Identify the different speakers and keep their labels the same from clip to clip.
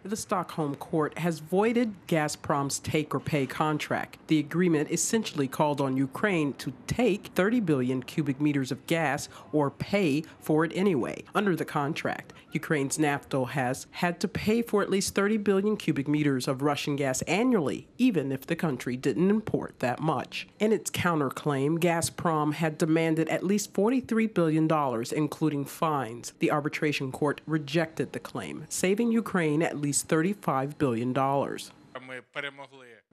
Speaker 1: The Stockholm court has voided Gazprom's take-or-pay contract. The agreement essentially called on Ukraine to take 30 billion cubic meters of gas or pay for it anyway. Under the contract, Ukraine's Naftogaz had to pay for at least 30 billion cubic meters of Russian gas annually, even if the country didn't import that much. In its counterclaim, Gazprom had demanded at least $43 billion, including fines. The arbitration court rejected the claim, saving Ukraine at least $35 billion.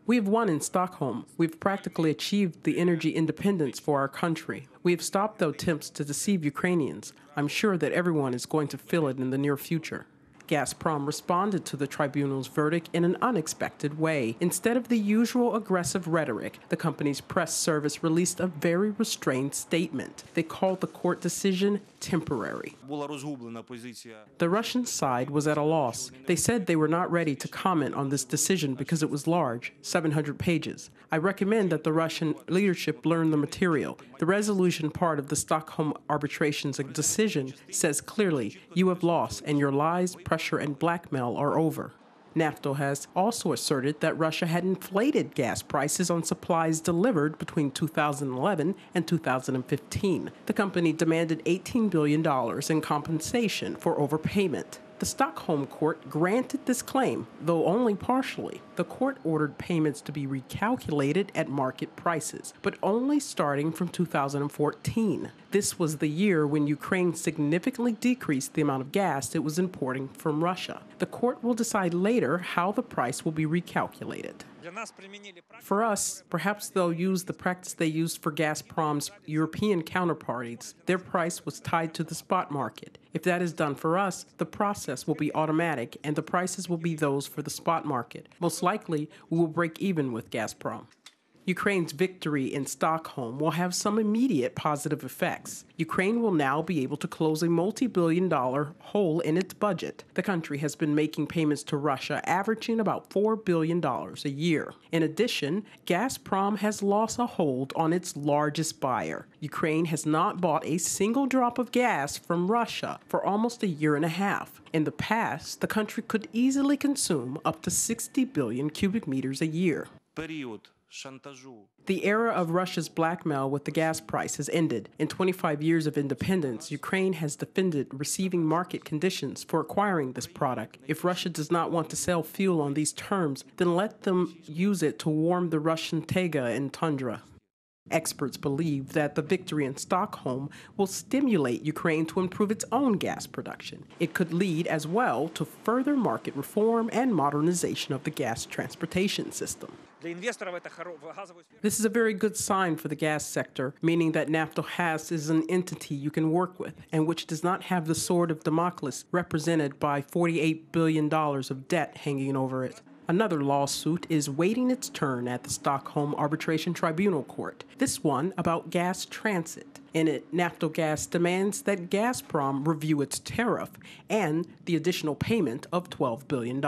Speaker 1: We have won in Stockholm. We've practically achieved the energy independence for our country. We have stopped the attempts to deceive Ukrainians. I'm sure that everyone is going to feel it in the near future. Gazprom responded to the tribunal's verdict in an unexpected way. Instead of the usual aggressive rhetoric, the company's press service released a very restrained statement. They called the court decision temporary. The Russian side was at a loss. They said they were not ready to comment on this decision because it was large, 700 pages. I recommend that the Russian leadership learn the material. The resolution part of the Stockholm arbitration's decision says clearly, you have lost and your lies, pressure, and blackmail are over. Naftogaz also asserted that Russia had inflated gas prices on supplies delivered between 2011 and 2015. The company demanded $18 billion in compensation for overpayment. The Stockholm court granted this claim, though only partially. The court ordered payments to be recalculated at market prices, but only starting from 2014. This was the year when Ukraine significantly decreased the amount of gas it was importing from Russia. The court will decide later how the price will be recalculated. For us, perhaps they'll use the practice they used for Gazprom's European counterparties. Their price was tied to the spot market. If that is done for us, the process will be automatic and the prices will be those for the spot market. Most likely, we will break even with Gazprom. Ukraine's victory in Stockholm will have some immediate positive effects. Ukraine will now be able to close a multi-billion-dollar hole in its budget. The country has been making payments to Russia averaging about $4 billion a year. In addition, Gazprom has lost a hold on its largest buyer. Ukraine has not bought a single drop of gas from Russia for almost a year and a half. In the past, the country could easily consume up to 60 billion cubic meters a year. The era of Russia's blackmail with the gas price has ended. In 25 years of independence, Ukraine has defended receiving market conditions for acquiring this product. If Russia does not want to sell fuel on these terms, then let them use it to warm the Russian taiga and tundra. Experts believe that the victory in Stockholm will stimulate Ukraine to improve its own gas production. It could lead as well to further market reform and modernization of the gas transportation system. This is a very good sign for the gas sector, meaning that Naftogaz is an entity you can work with and which does not have the sword of Damocles represented by $48 billion of debt hanging over it. Another lawsuit is waiting its turn at the Stockholm Arbitration Tribunal Court, this one about gas transit. In it, Naftogaz demands that Gazprom review its tariff and the additional payment of $12 billion.